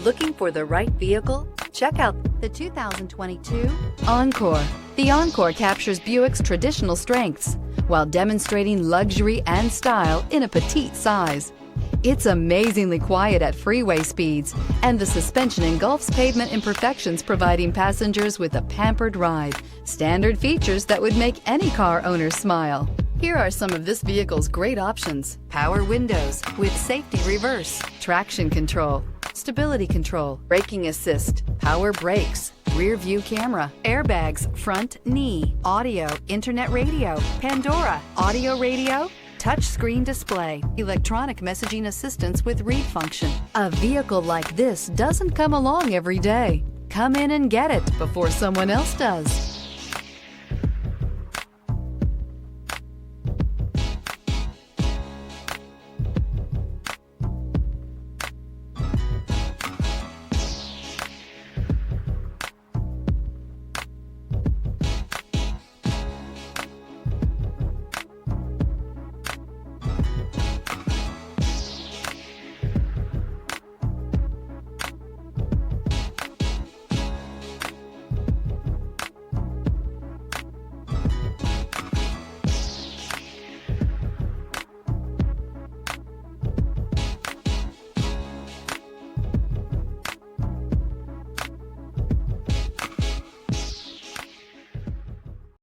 Looking for the right vehicle? Check out the 2022 Encore. The Encore captures Buick's traditional strengths while demonstrating luxury and style in a petite size. It's amazingly quiet at freeway speeds, and the suspension engulfs pavement imperfections, providing passengers with a pampered ride. Standard features that would make any car owner smile. Here are some of this vehicle's great options: power windows with safety reverse, traction control, stability control, braking assist, power brakes, rear view camera, airbags, front knee, audio, internet radio, Pandora, audio radio, touchscreen display, electronic messaging assistance with read function. A vehicle like this doesn't come along every day. Come in and get it before someone else does.